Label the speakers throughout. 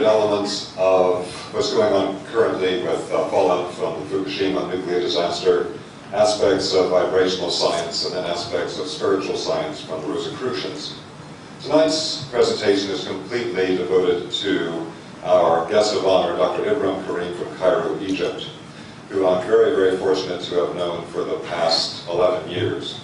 Speaker 1: included elements of what's going on currently with fallout from the Fukushima nuclear disaster, aspects of vibrational science, and then aspects of spiritual science from the Rosicrucians. Tonight's presentation is completely devoted to our guest of honor, Dr. Greene from Cairo, Egypt, who I'm very, very fortunate to have known for the past 11 years.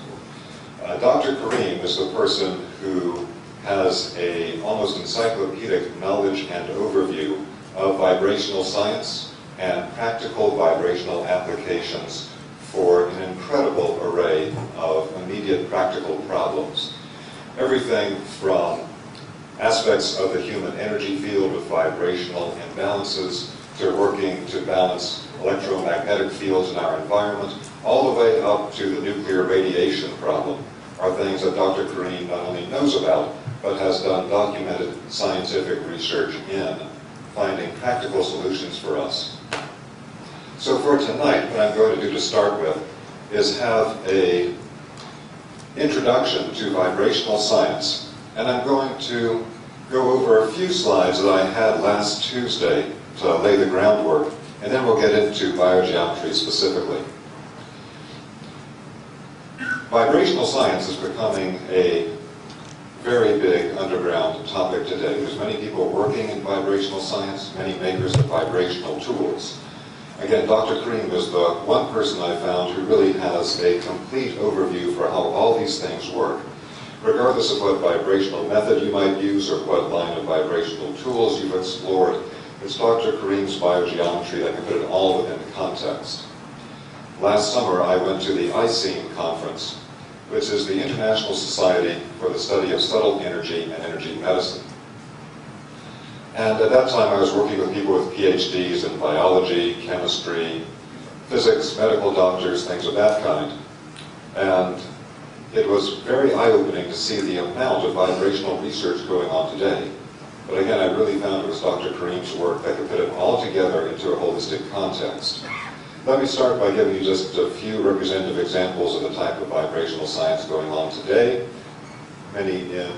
Speaker 1: Dr. Greene is the person who has a almost encyclopedic knowledge and overview of vibrational science and practical vibrational applications for an incredible array of immediate practical problems. Everything from aspects of the human energy field with vibrational imbalances to working to balance electromagnetic fields in our environment, all the way up to the nuclear radiation problem, are things that Dr. Greene not only knows about, but has done documented scientific research in, finding practical solutions for us. So for tonight, what I'm going to do to start with is have an introduction to vibrational science, and I'm going to go over a few slides that I had last Tuesday to lay the groundwork, and then we'll get into biogeometry specifically. Vibrational science is becoming a very big underground topic today. There's many people working in vibrational science, many makers of vibrational tools. Again, Dr. Greene was the one person I found who really has a complete overview for how all these things work. Regardless of what vibrational method you might use or what line of vibrational tools you've explored, it's Dr. Greene's biogeometry that can put it all within context. Last summer, I went to the ICEAM conference, which is the International Society for the Study of Subtle Energy and Energy Medicine. And at that time, I was working with people with PhDs in biology, chemistry, physics, medical doctors, things of that kind. And it was very eye-opening to see the amount of vibrational research going on today. But again, I really found it was Dr. Greene's work that could put it all together into a holistic context. Let me start by giving you just a few representative examples of the type of vibrational science going on today, many in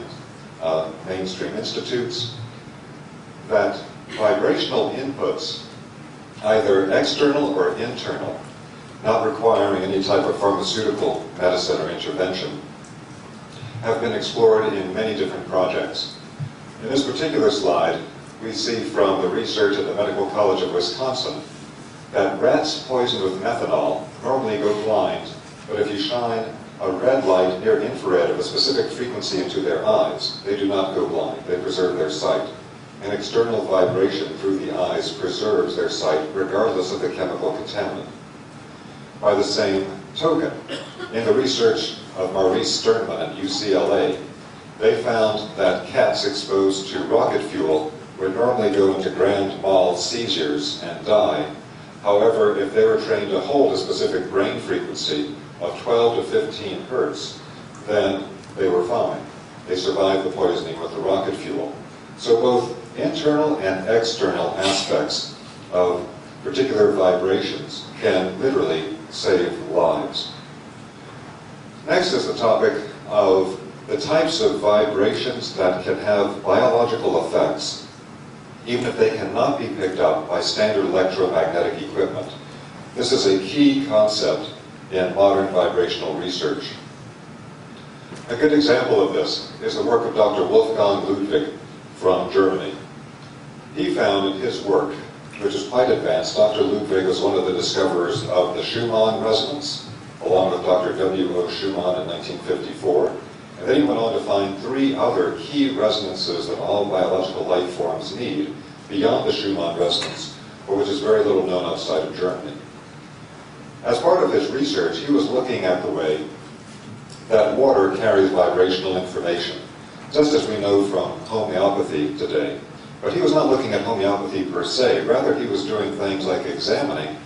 Speaker 1: mainstream institutes, that vibrational inputs, either external or internal, not requiring any type of pharmaceutical medicine or intervention, have been explored in many different projects. In this particular slide, we see from the research at the Medical College of Wisconsin that rats poisoned with methanol normally go blind, but if you shine a red light near infrared of a specific frequency into their eyes, they do not go blind, they preserve their sight. An external vibration through the eyes preserves their sight regardless of the chemical contaminant. By the same token, in the research of Maurice Sternman at UCLA, they found that cats exposed to rocket fuel would normally go into grand mal seizures and die. However, if they were trained to hold a specific brain frequency of 12 to 15 hertz, then they were fine. They survived the poisoning with the rocket fuel. So both internal and external aspects of particular vibrations can literally save lives. Next is the topic of the types of vibrations that can have biological effects, even if they cannot be picked up by standard electromagnetic equipment. This is a key concept in modern vibrational research. A good example of this is the work of Dr. Wolfgang Ludwig from Germany. He found in his work, which is quite advanced, Dr. Ludwig was one of the discoverers of the Schumann resonance, along with Dr. W.O. Schumann in 1954. And then he went on to find 3 other key resonances that all biological life forms need beyond the Schumann resonance, for which is very little known outside of Germany. As part of his research, he was looking at the way that water carries vibrational information, just as we know from homeopathy today. But he was not looking at homeopathy per se. Rather, he was doing things like examining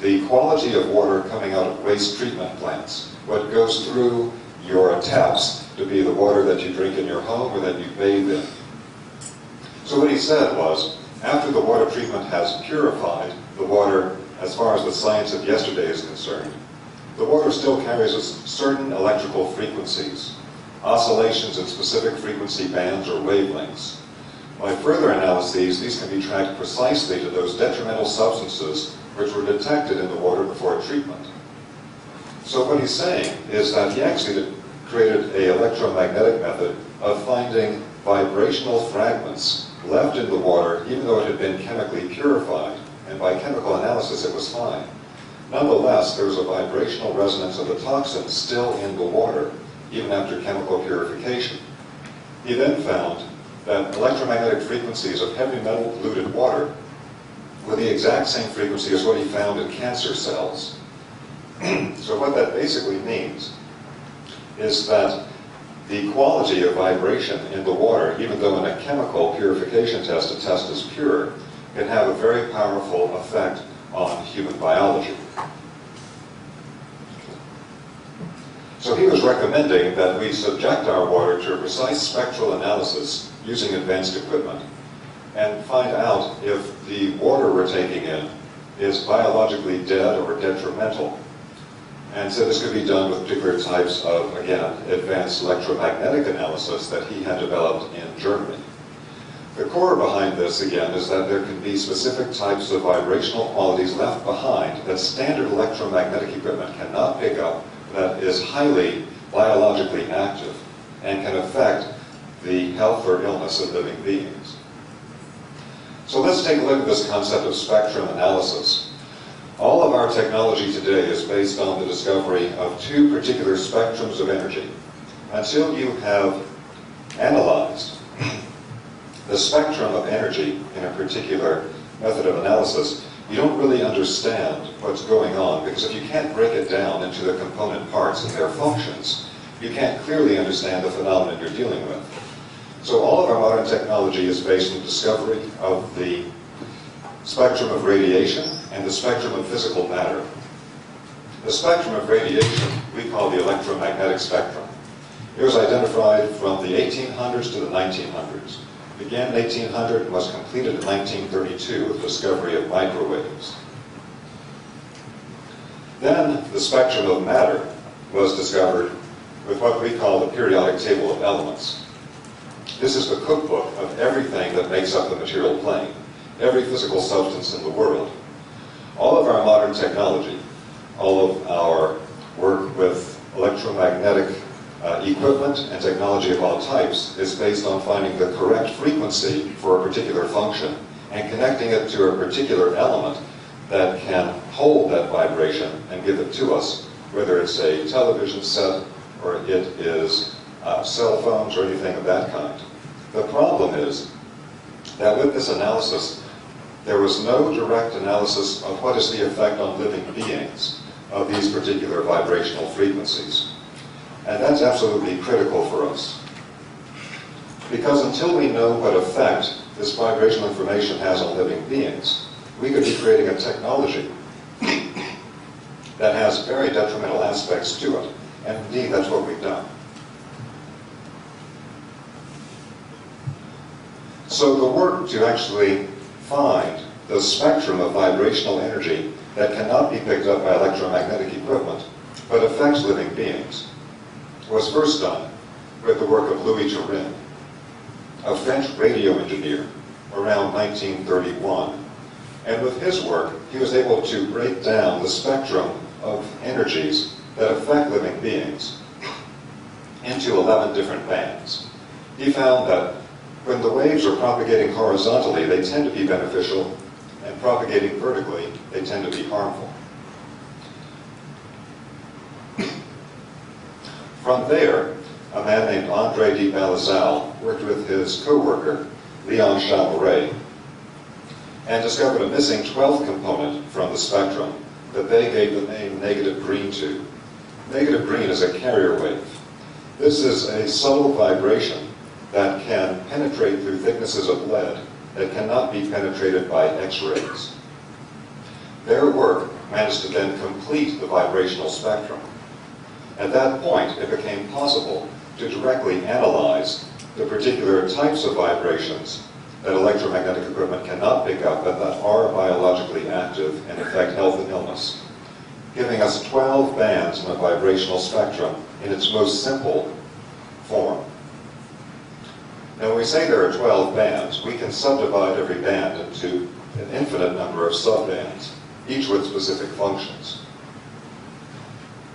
Speaker 1: the quality of water coming out of waste treatment plants, what goes through your taps to be the water that you drink in your home or that you bathe in. So what he said was, after the water treatment has purified the water, as far as the science of yesterday is concerned, the water still carries certain electrical frequencies, oscillations in specific frequency bands or wavelengths. By further analyses, these can be tracked precisely to those detrimental substances which were detected in the water before treatment. So what he's saying is that he actually created an electromagnetic method of finding vibrational fragments left in the water even though it had been chemically purified, and by chemical analysis it was fine. Nonetheless, there was a vibrational resonance of the toxin still in the water, even after chemical purification. He then found that electromagnetic frequencies of heavy metal polluted water were the exact same frequency as what he found in cancer cells. So what that basically means is that the quality of vibration in the water, even though in a chemical purification test the test is pure, can have a very powerful effect on human biology. So he was recommending that we subject our water to a precise spectral analysis using advanced equipment and find out if the water we're taking in is biologically dead or detrimental. And so this could be done with particular types of, again, advanced electromagnetic analysis that he had developed in Germany. The core behind this, again, is that there can be specific types of vibrational qualities left behind that standard electromagnetic equipment cannot pick up, that is highly biologically active and can affect the health or illness of living beings. So let's take a look at this concept of spectrum analysis. All of our technology today is based on the discovery of two particular spectrums of energy. Until you have analyzed the spectrum of energy in a particular method of analysis, you don't really understand what's going on, because if you can't break it down into the component parts and their functions, you can't clearly understand the phenomenon you're dealing with. So all of our modern technology is based on the discovery of the spectrum of radiation and the spectrum of physical matter. The spectrum of radiation we call the electromagnetic spectrum. It was identified from the 1800s to the 1900s. Began in 1800 and was completed in 1932 with the discovery of microwaves. Then the spectrum of matter was discovered with what we call the periodic table of elements. This is the cookbook of everything that makes up the material plane, every physical substance in the world. All of our modern technology, all of our work with electromagnetic equipment and technology of all types is based on finding the correct frequency for a particular function and connecting it to a particular element that can hold that vibration and give it to us, whether it's a television set or it is cell phones or anything of that kind. The problem is that with this analysis, there was no direct analysis of what is the effect on living beings of these particular vibrational frequencies. And that's absolutely critical for us. Because until we know what effect this vibrational information has on living beings, we could be creating a technology that has very detrimental aspects to it. And indeed, that's what we've done. So the work to actually find the spectrum of vibrational energy that cannot be picked up by electromagnetic equipment, but affects living beings, was first done with the work of Louis Turin, a French radio engineer, around 1931. And with his work, he was able to break down the spectrum of energies that affect living beings into 11 different bands. He found that when the waves are propagating horizontally, they tend to be beneficial, and propagating vertically, they tend to be harmful. From there, a man named André de Balazal worked with his co-worker, Leon Chameray, and discovered a missing 12th component from the spectrum that they gave the name negative green to. Negative green is a carrier wave. This is a subtle vibration that can penetrate through thicknesses of lead that cannot be penetrated by X-rays. Their work managed to then complete the vibrational spectrum. At that point, it became possible to directly analyze the particular types of vibrations that electromagnetic equipment cannot pick up, but that are biologically active and affect health and illness, giving us 12 bands in a vibrational spectrum in its most simple form. Now, when we say there are 12 bands, we can subdivide every band into an infinite number of subbands, each with specific functions.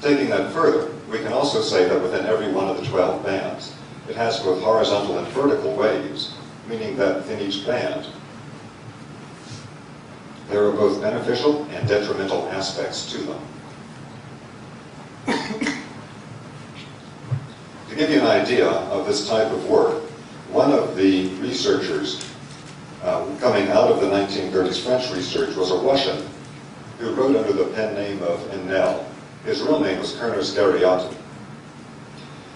Speaker 1: Taking that further, we can also say that within every one of the 12 bands, it has both horizontal and vertical waves, meaning that within each band, there are both beneficial and detrimental aspects to them. To give you an idea of this type of work, one of the researchers coming out of the 1930s French research was a Russian who wrote under the pen name of Enel. His real name was Kerner Skariatin.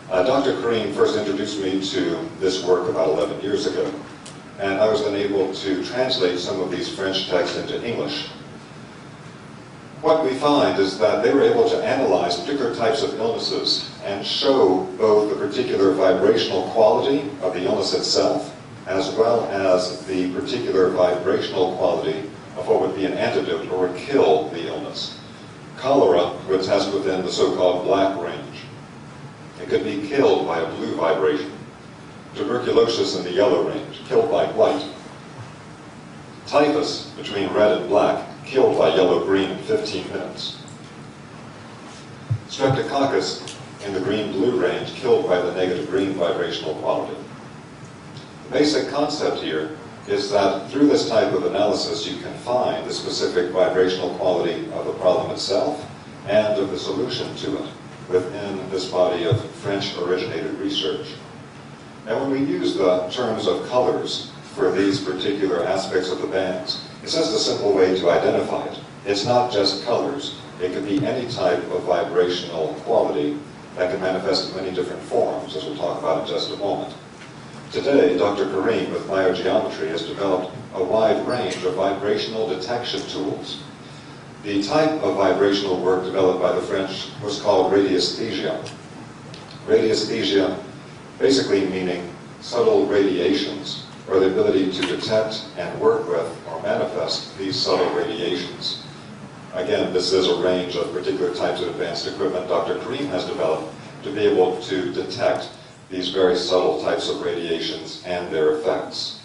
Speaker 1: Dr. Greene first introduced me to this work about 11 years ago, and I was then able to translate some of these French texts into English. What we find is that they were able to analyze particular types of illnesses and show both the particular vibrational quality of the illness itself, as well as the particular vibrational quality of what would be an antidote or would kill the illness. Cholera would test within the so-called black range. It could be killed by a blue vibration. Tuberculosis in the yellow range, killed by white. Typhus, between red and black, killed by yellow-green in 15 minutes. Streptococcus in the green-blue range, killed by the negative green vibrational quality. The basic concept here is that through this type of analysis you can find the specific vibrational quality of the problem itself and of the solution to it within this body of French-originated research. And when we use the terms of colors for these particular aspects of the bands, it's just a simple way to identify it. It's not just colors. It could be any type of vibrational quality that can manifest in many different forms, as we'll talk about in just a moment. Today, Dr. Greene with BioGeometry has developed a wide range of vibrational detection tools. The type of vibrational work developed by the French was called Radiesthesia. Radiesthesia basically meaning subtle radiations, or the ability to detect and work with or manifest these subtle radiations. Again, this is a range of particular types of advanced equipment Dr. Greene has developed to be able to detect these very subtle types of radiations and their effects.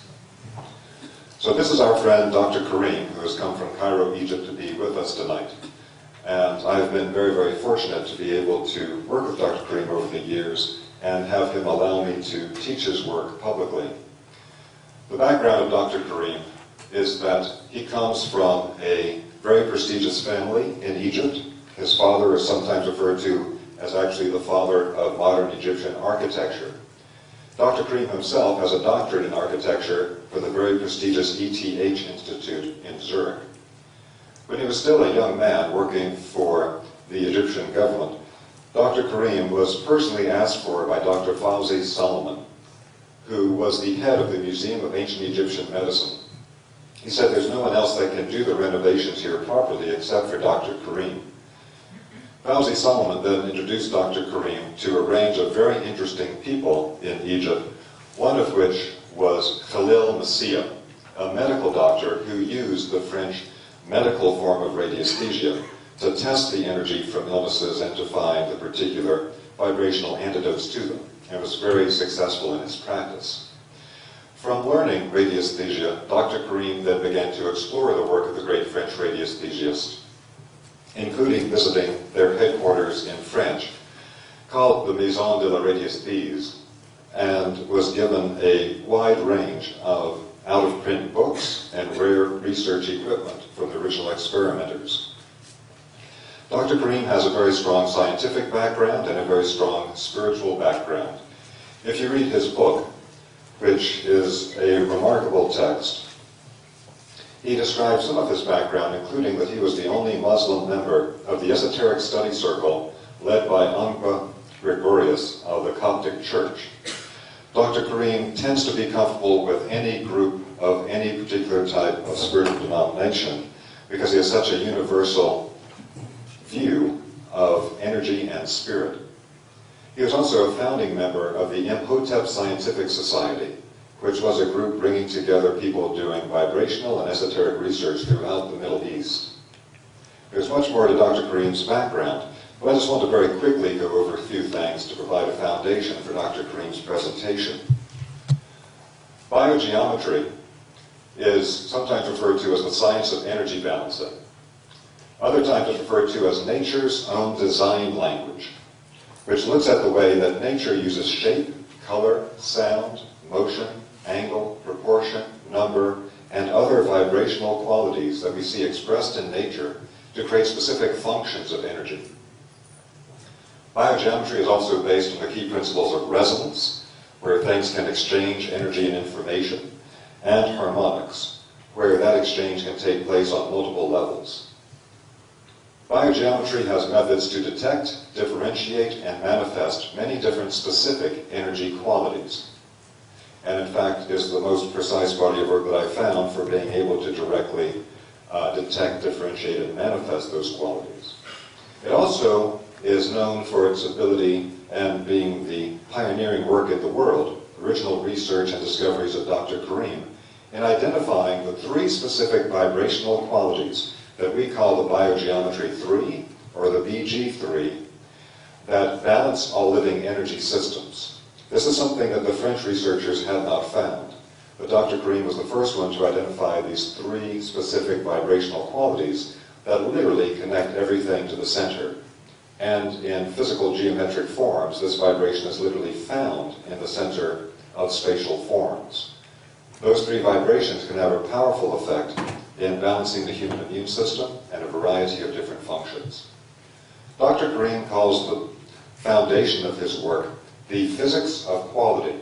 Speaker 1: So this is our friend Dr. Greene, who has come from Cairo, Egypt to be with us tonight. And I've been very, very fortunate to be able to work with Dr. Greene over the years and have him allow me to teach his work publicly. The background of Dr. Greene is that he comes from a very prestigious family in Egypt. His father is sometimes referred to as actually the father of modern Egyptian architecture. Dr. Greene himself has a doctorate in architecture for the very prestigious ETH Institute in Zurich. When he was still a young man working for the Egyptian government, Dr. Greene was personally asked for by Dr. Fawzi Solomon, who was the head of the Museum of Ancient Egyptian Medicine. He said there's no one else that can do the renovations here properly except for Dr. Greene. Fawzi Solomon then introduced Dr. Greene to a range of very interesting people in Egypt, one of which was Khalil Massia, a medical doctor who used the French medical form of radiesthesia to test the energy from illnesses and to find the particular vibrational antidotes to them, and was very successful in his practice. From learning radiesthesia, Dr. Greene then began to explore the work of the great French radiesthesists, including visiting their headquarters in French, called the Maison de la Radiesthèse, and was given a wide range of out-of-print books and rare research equipment from the original experimenters. Dr. Greene has a very strong scientific background and a very strong spiritual background. If you read his book, which is a remarkable text, he describes some of his background, including that he was the only Muslim member of the esoteric study circle led by Anqa Gregorius of the Coptic Church. Dr. Greene tends to be comfortable with any group of any particular type of spiritual denomination because he has such a universal view of energy and spirit. He was also a founding member of the Imhotep Scientific Society, which was a group bringing together people doing vibrational and esoteric research throughout the Middle East. There's much more to Dr. Greene's background, but I just want to very quickly go over a few things to provide a foundation for Dr. Greene's presentation. Biogeometry is sometimes referred to as the science of energy balancing. Other times it's referred to as nature's own design language, which looks at the way that nature uses shape, color, sound, motion, angle, proportion, number, and other vibrational qualities that we see expressed in nature to create specific functions of energy. Biogeometry is also based on the key principles of resonance, where things can exchange energy and information, and harmonics, where that exchange can take place on multiple levels. Biogeometry has methods to detect, differentiate, and manifest many different specific energy qualities, and in fact is the most precise body of work that I've found for being able to directly detect, differentiate, and manifest those qualities. It also is known for its ability and being the pioneering work in the world, original research and discoveries of Dr. Greene, in identifying the 3 specific vibrational qualities that we call the BioGeometry 3, or the BG3, that balance all living energy systems. This is something that the French researchers had not found, but Dr. Greene was the first one to identify these 3 specific vibrational qualities that literally connect everything to the center. And in physical geometric forms, this vibration is literally found in the center of spatial forms. Those 3 vibrations can have a powerful effect in balancing the human immune system and a variety of different functions. Dr. Greene calls the foundation of his work the physics of quality.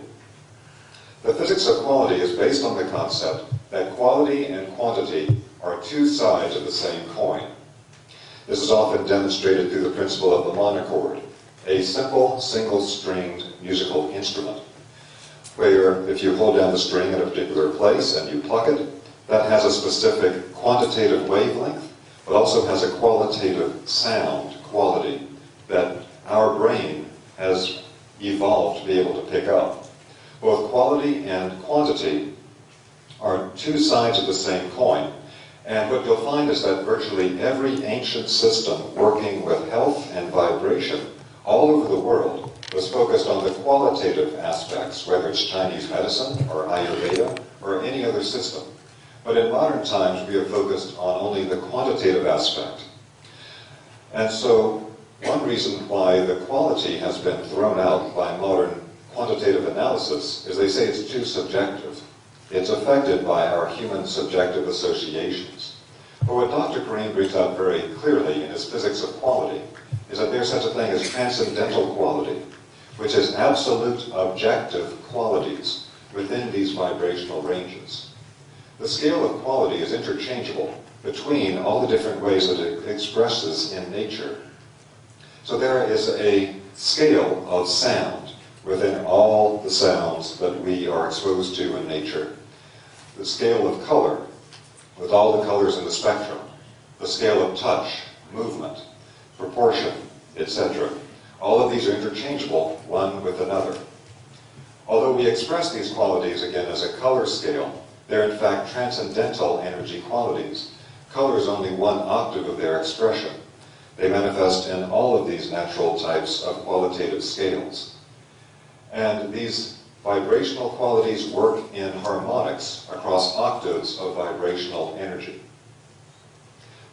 Speaker 1: The physics of quality is based on the concept that quality and quantity are 2 sides of the same coin. This is often demonstrated through the principle of the monochord, a simple, single-stringed musical instrument, where if you hold down the string at a particular place and you pluck it, that has a specific quantitative wavelength, but also has a qualitative sound quality that our brain has evolved to be able to pick up. Both quality and quantity are 2 sides of the same coin. And what you'll find is that virtually every ancient system working with health and vibration all over the world was focused on the qualitative aspects, whether it's Chinese medicine or Ayurveda or any other system. But in modern times, we have focused on only the quantitative aspect. And so one reason why the quality has been thrown out by modern quantitative analysis is they say it's too subjective. It's affected by our human subjective associations. But what Dr. Greene brings out very clearly in his physics of quality is that there's such a thing as transcendental quality, which is absolute objective qualities within these vibrational ranges. The scale of quality is interchangeable between all the different ways that it expresses in nature. So there is a scale of sound within all the sounds that we are exposed to in nature. The scale of color, with all the colors in the spectrum. The scale of touch, movement, proportion, etc. All of these are interchangeable one with another. Although we express these qualities again as a color scale, they're in fact transcendental energy qualities. Color is only 1 octave of their expression. They manifest in all of these natural types of qualitative scales. And these vibrational qualities work in harmonics across octaves of vibrational energy.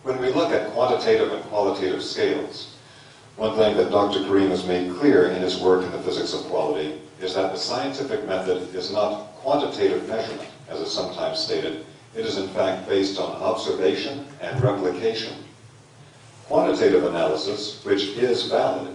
Speaker 1: When we look at quantitative and qualitative scales, one thing that Dr. Greene has made clear in his work in the physics of quality is that the scientific method is not quantitative measurement, as is sometimes stated. It is in fact based on observation and replication. Quantitative analysis, which is valid,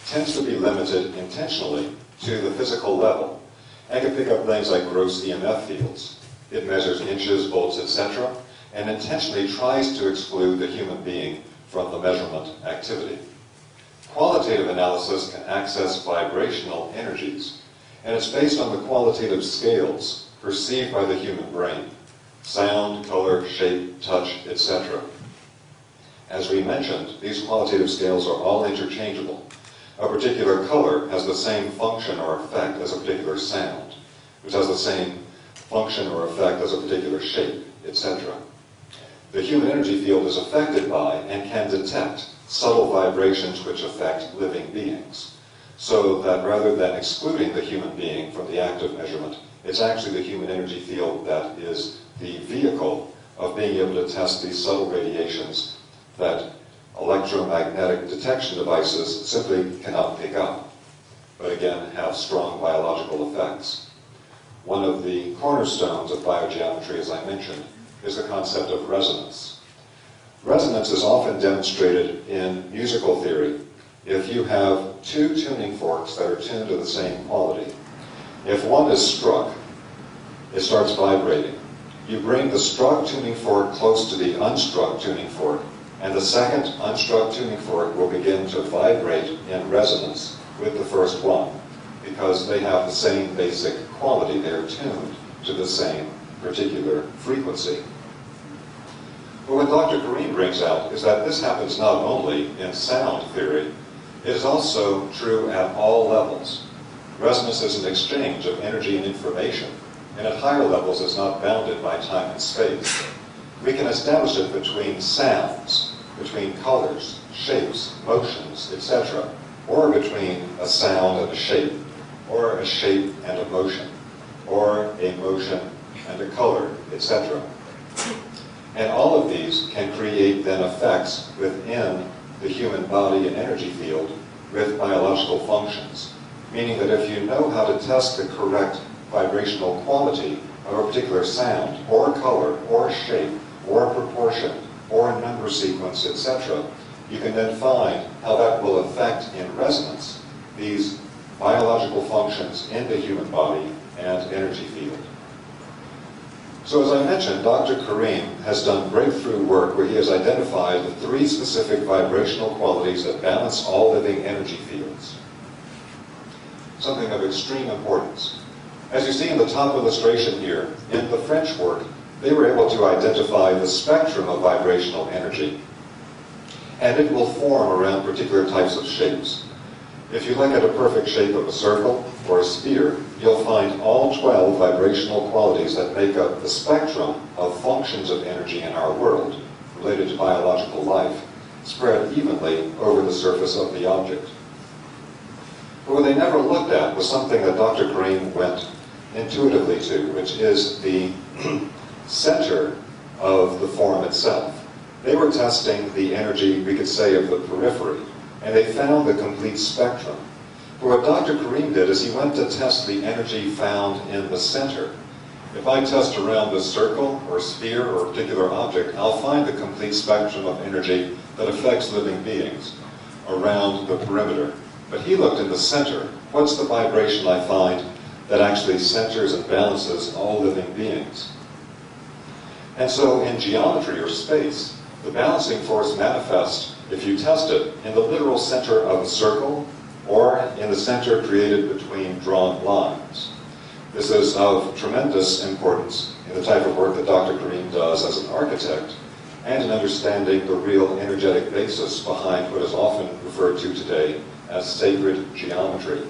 Speaker 1: tends to be limited intentionally to the physical level, and can pick up things like gross EMF fields. It measures inches, volts, etc., and intentionally tries to exclude the human being from the measurement activity. Qualitative analysis can access vibrational energies, and it's based on the qualitative scales perceived by the human brain: sound, color, shape, touch, etc. As we mentioned, these qualitative scales are all interchangeable. A particular color has the same function or effect as a particular sound, which has the same function or effect as a particular shape, etc. The human energy field is affected by and can detect subtle vibrations which affect living beings, so that rather than excluding the human being from the act of measurement, It's actually the human energy field that is the vehicle of being able to test these subtle radiations that electromagnetic detection devices simply cannot pick up, but again have strong biological effects. One of the cornerstones of biogeometry, as I mentioned, is the concept of resonance. Resonance is often demonstrated in musical theory. If you have two tuning forks that are tuned to the same quality, if one is struck, it starts vibrating. You bring the struck tuning fork close to the unstruck tuning fork, and the second unstruck tuning fork will begin to vibrate in resonance with the first one, because they have the same basic quality. They're tuned to the same particular frequency. But what Dr. Greene brings out is that this happens not only in sound theory, it is also true at all levels. Resonance is an exchange of energy and information, and at higher levels is not bounded by time and space. We can establish it between sounds, between colors, shapes, motions, etc., or between a sound and a shape, or a shape and a motion, or a motion and a color, etc. And all of these can create then effects within the human body and energy field with biological functions, meaning that if you know how to test the correct vibrational quality of a particular sound, or color, or shape, or proportion, or number sequence, etc., you can then find how that will affect in resonance these biological functions in the human body and energy field. So as I mentioned, Dr. Greene has done breakthrough work where he has identified the 3 specific vibrational qualities that balance all living energy fields. Something of extreme importance. As you see in the top illustration here, in the French work, they were able to identify the spectrum of vibrational energy, and it will form around particular types of shapes. If you look at a perfect shape of a circle or a sphere, you'll find all 12 vibrational qualities that make up the spectrum of functions of energy in our world, related to biological life, spread evenly over the surface of the object. But what they never looked at was something that Dr. Greene went intuitively to, which is the center of the form itself. They were testing the energy, we could say, of the periphery, and they found the complete spectrum. But what Dr. Greene did is he went to test the energy found in the center. If I test around a circle or sphere or a particular object, I'll find the complete spectrum of energy that affects living beings around the perimeter. But he looked in the center. What's the vibration I find that actually centers and balances all living beings? And so in geometry or space, the balancing force manifests, if you test it, in the literal center of a circle or in the center created between drawn lines. This is of tremendous importance in the type of work that Dr. Greene does as an architect, and in understanding the real energetic basis behind what is often referred to today as sacred geometry.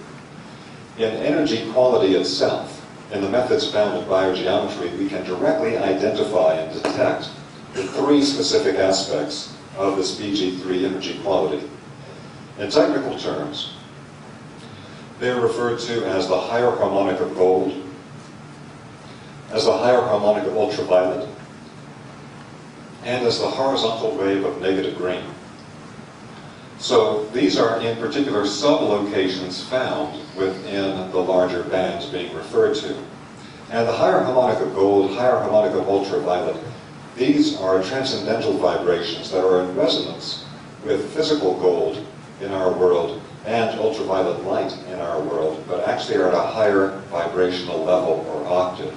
Speaker 1: In energy quality itself, in the methods found in biogeometry, we can directly identify and detect the 3 specific aspects of this BG3 energy quality. In technical terms, they are referred to as the higher harmonic of gold, as the higher harmonic of ultraviolet, and as the horizontal wave of negative green. So these are in particular sublocations found within the larger bands being referred to. And the higher harmonic of gold, higher harmonic of ultraviolet, these are transcendental vibrations that are in resonance with physical gold in our world and ultraviolet light in our world, but actually are at a higher vibrational level or octave.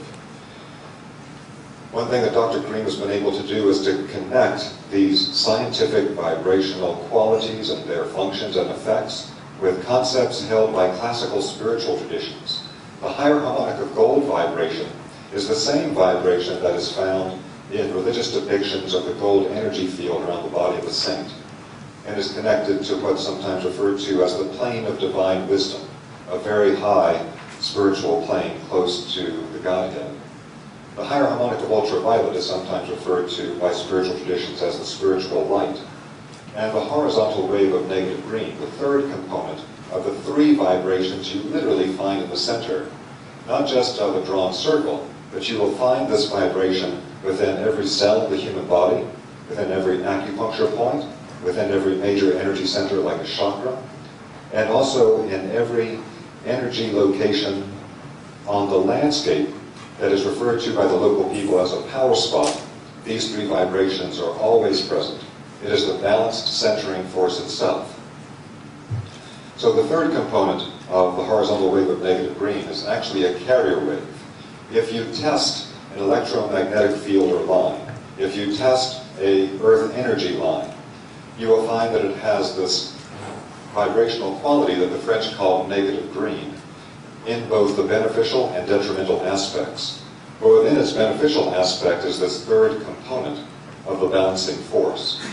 Speaker 1: One thing that Dr. Greene has been able to do is to connect these scientific vibrational qualities and their functions and effects with concepts held by classical spiritual traditions. The higher harmonic of gold vibration is the same vibration that is found in religious depictions of the gold energy field around the body of a saint, and is connected to what's sometimes referred to as the plane of divine wisdom, a very high spiritual plane close to the Godhead. The higher harmonic of ultraviolet is sometimes referred to by spiritual traditions as the spiritual light. And the horizontal wave of negative green, the third component of the 3 vibrations you literally find in the center, not just of a drawn circle, but you will find this vibration within every cell of the human body, within every acupuncture point, within every major energy center like a chakra, and also in every energy location on the landscape that is referred to by the local people as a power spot. These three vibrations are always present. It is the balanced centering force itself. So the third component of the horizontal wave of negative green is actually a carrier wave. If you test an electromagnetic field or line, if you test a earth energy line, you will find that it has this vibrational quality that the French call negative green in both the beneficial and detrimental aspects. But within its beneficial aspect is this third component of the balancing force.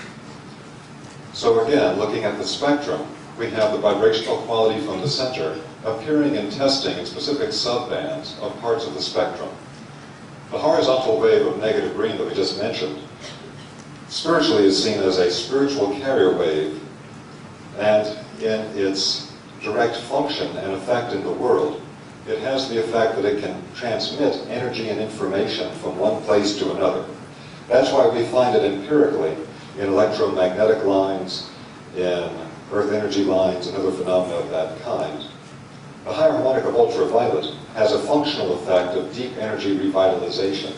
Speaker 1: So again, looking at the spectrum, we have the vibrational quality from the center appearing and testing in specific subbands of parts of the spectrum. The horizontal wave of negative green that we just mentioned spiritually is seen as a spiritual carrier wave, and in its direct function and effect in the world, it has the effect that it can transmit energy and information from one place to another. That's why we find it empirically in electromagnetic lines, in earth energy lines, and other phenomena of that kind. The higher harmonic of ultraviolet has a functional effect of deep energy revitalization,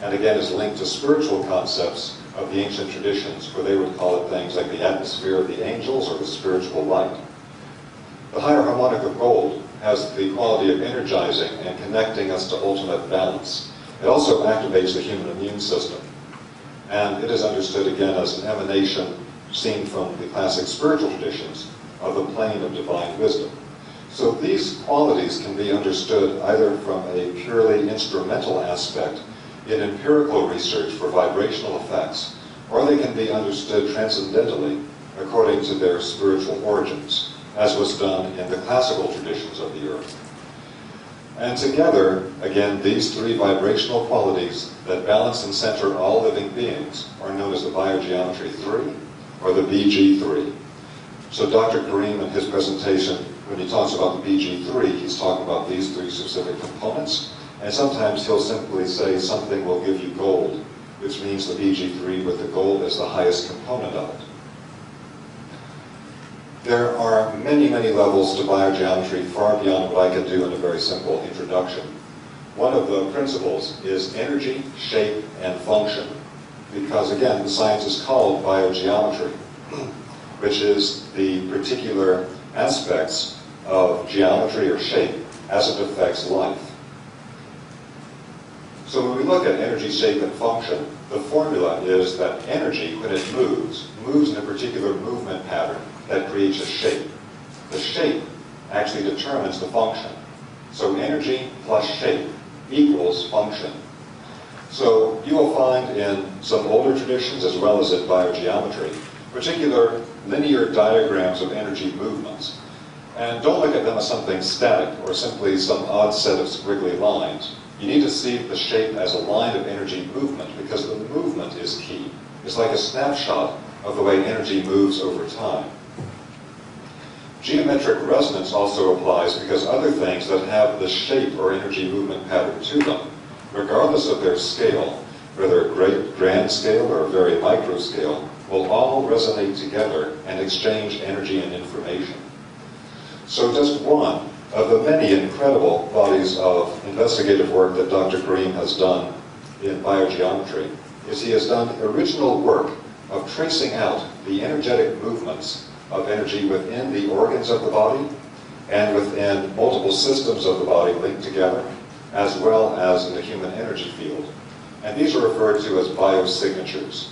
Speaker 1: and again is linked to spiritual concepts of the ancient traditions, where they would call it things like the atmosphere of the angels or the spiritual light. The higher harmonic of gold has the quality of energizing and connecting us to ultimate balance. It also activates the human immune system, and it is understood again as an emanation seen from the classic spiritual traditions of the plane of divine wisdom. So these qualities can be understood either from a purely instrumental aspect in empirical research for vibrational effects, or they can be understood transcendentally according to their spiritual origins, as was done in the classical traditions of the earth. And together, again, these three vibrational qualities that balance and center all living beings are known as the BioGeometry 3, or the BG3. So Dr. Greene, in his presentation, when he talks about the BG3, he's talking about these three specific components, and sometimes he'll simply say something will give you gold, which means the BG3 with the gold as the highest component of it. There are many, many levels to biogeometry, far beyond what I can do in a very simple introduction. One of the principles is energy, shape, and function, because again, the science is called biogeometry, which is the particular aspects of geometry or shape as it affects life. So when we look at energy, shape, and function, the formula is that energy, when it moves in a particular movement pattern that creates a shape. The shape actually determines the function. So energy plus shape equals function. So you will find in some older traditions, as well as in biogeometry, particular linear diagrams of energy movements. And don't look at them as something static or simply some odd set of squiggly lines. You need to see the shape as a line of energy movement, because the movement is key. It's like a snapshot of the way energy moves over time. Geometric resonance also applies because other things that have the shape or energy movement pattern to them, regardless of their scale, whether a great grand scale or a very micro scale, will all resonate together and exchange energy and information. So just one of the many incredible bodies of investigative work that Dr. Greene has done in biogeometry is he has done original work of tracing out the energetic movements of energy within the organs of the body and within multiple systems of the body linked together, as well as in the human energy field. And these are referred to as biosignatures.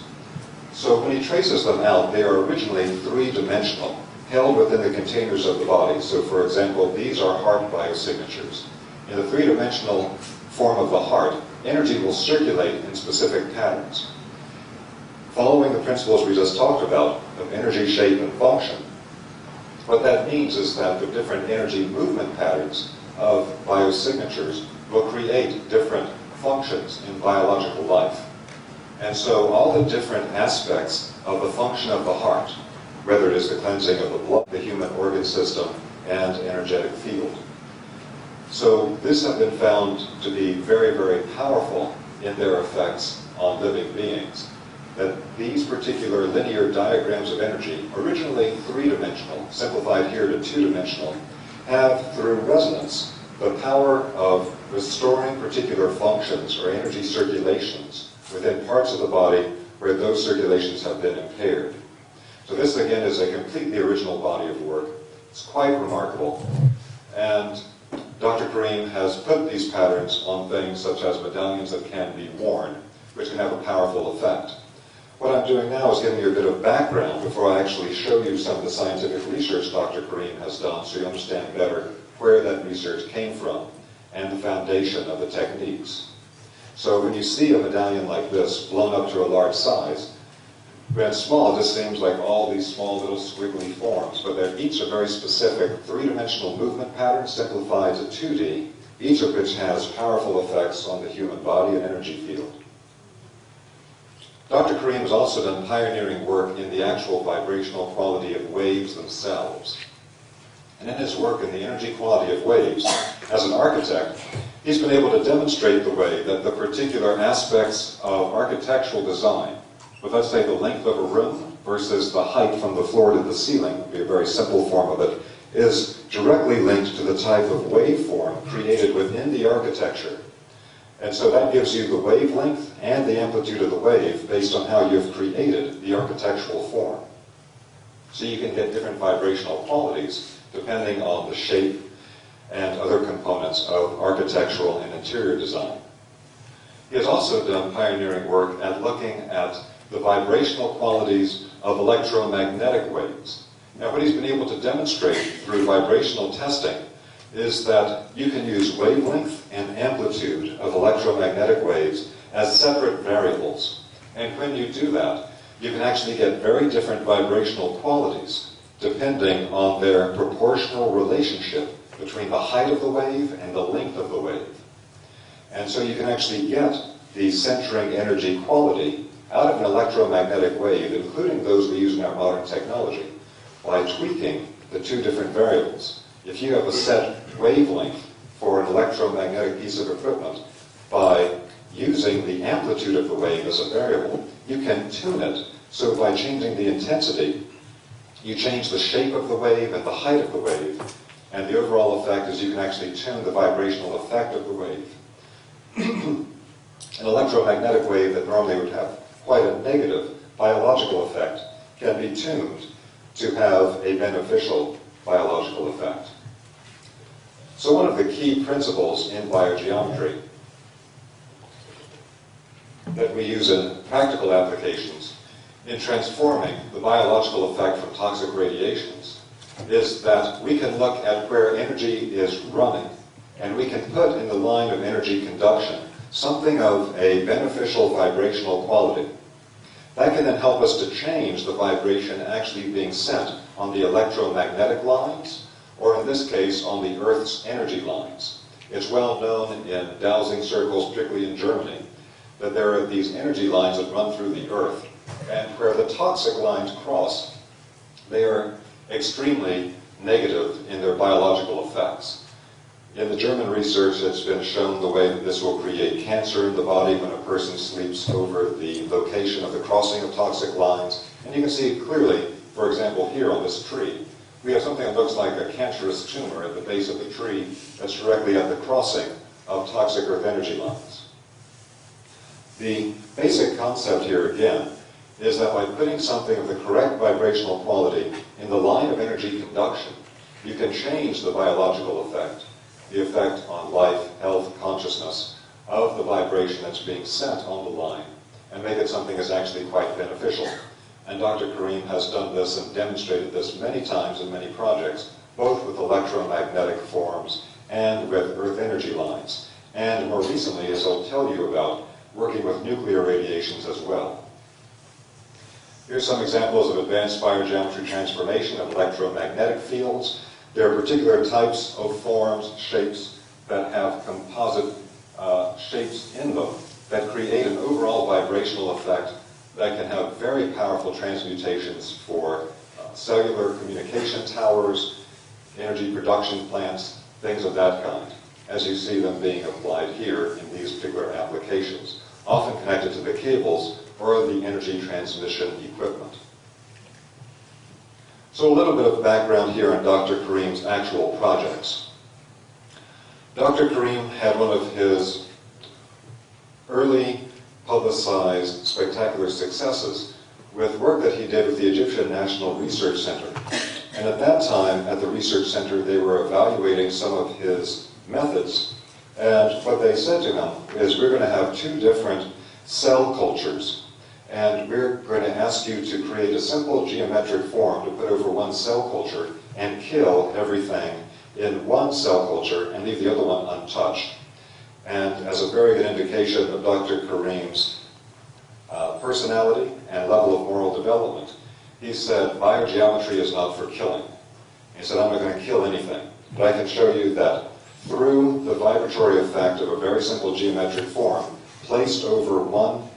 Speaker 1: So when he traces them out, they are originally three-dimensional, held within the containers of the body. So for example, these are heart biosignatures. In the three-dimensional form of the heart, energy will circulate in specific patterns, following the principles we just talked about of energy, shape, and function. What that means is that the different energy movement patterns of biosignatures will create different functions in biological life. And so all the different aspects of the function of the heart, whether it is the cleansing of the blood, the human organ system, and energetic field. So this have been found to be very, very powerful in their effects on living beings. That these particular linear diagrams of energy, originally three-dimensional, simplified here to two-dimensional, have, through resonance, the power of restoring particular functions or energy circulations within parts of the body where those circulations have been impaired. So this, again, is a completely original body of work. It's quite remarkable. And Dr. Greene has put these patterns on things such as medallions that can be worn, which can have a powerful effect. What I'm doing now is giving you a bit of background before I actually show you some of the scientific research Dr. Greene has done so you understand better where that research came from and the foundation of the techniques. So when you see a medallion like this blown up to a large size, when small, it just seems like all these small little squiggly forms, but they're each a very specific three-dimensional movement pattern simplified to 2D, each of which has powerful effects on the human body and energy field. Dr. Greene has also done pioneering work in the actual vibrational quality of waves themselves. And in his work in the energy quality of waves, as an architect, he's been able to demonstrate the way that the particular aspects of architectural design, with, let's say, the length of a room versus the height from the floor to the ceiling, would be a very simple form of it, is directly linked to the type of waveform created within the architecture. And so that gives you the wavelength and the amplitude of the wave based on how you've created the architectural form. So you can get different vibrational qualities depending on the shape and other components of architectural and interior design. He has also done pioneering work at looking at the vibrational qualities of electromagnetic waves. Now, what he's been able to demonstrate through vibrational testing is that you can use wavelength and amplitude of electromagnetic waves as separate variables. And when you do that, you can actually get very different vibrational qualities depending on their proportional relationship between the height of the wave and the length of the wave. And so you can actually get the centering energy quality out of an electromagnetic wave, including those we use in our modern technology, by tweaking the two different variables. If you have a set wavelength for an electromagnetic piece of equipment, by using the amplitude of the wave as a variable, you can tune it. So by changing the intensity, you change the shape of the wave and the height of the wave, and the overall effect is you can actually tune the vibrational effect of the wave. An electromagnetic wave that normally would have quite a negative biological effect can be tuned to have a beneficial biological effect. So one of the key principles in biogeometry that we use in practical applications in transforming the biological effect from toxic radiations is that we can look at where energy is running, and we can put in the line of energy conduction something of a beneficial vibrational quality. That can then help us to change the vibration actually being sent on the electromagnetic lines, or in this case, on the Earth's energy lines. It's well known in dowsing circles, particularly in Germany, that there are these energy lines that run through the Earth, and where the toxic lines cross, they are extremely negative in their biological effects. In the German research, it's been shown the way that this will create cancer in the body when a person sleeps over the location of the crossing of toxic lines. And you can see clearly, for example, here on this tree, we have something that looks like a cancerous tumor at the base of the tree that's directly at the crossing of toxic Earth energy lines. The basic concept here, again, is that by putting something of the correct vibrational quality in the line of energy conduction, you can change the biological effect, the effect on life, health, consciousness of the vibration that's being sent on the line, and make it something that's actually quite beneficial. And Dr. Greene has done this and demonstrated this many times in many projects, both with electromagnetic forms and with Earth energy lines. And more recently, as I'll tell you about, working with nuclear radiations as well. Here's some examples of advanced biogeometry transformation of electromagnetic fields. There are particular types of forms, shapes, that have composite shapes in them that create an overall vibrational effect that can have very powerful transmutations for cellular communication towers, energy production plants, things of that kind. as you see them being applied here in these particular applications, often connected to the cables or the energy transmission equipment. So a little bit of background here on Dr. Greene's actual projects. Dr. Greene had one of his early publicized spectacular successes with work that he did with the Egyptian National Research Center. And at that time, at the research center, they were evaluating some of his methods. And what they said to him is, we're going to have two different cell cultures. And we're going to ask you to create a simple geometric form to put over one cell culture and kill everything in one cell culture and leave the other one untouched. And as a very good indication of Dr. Kareem's personality and level of moral development, he said, biogeometry is not for killing. He said, I'm not going to kill anything, but I can show you that through the vibratory effect of a very simple geometric form placed over one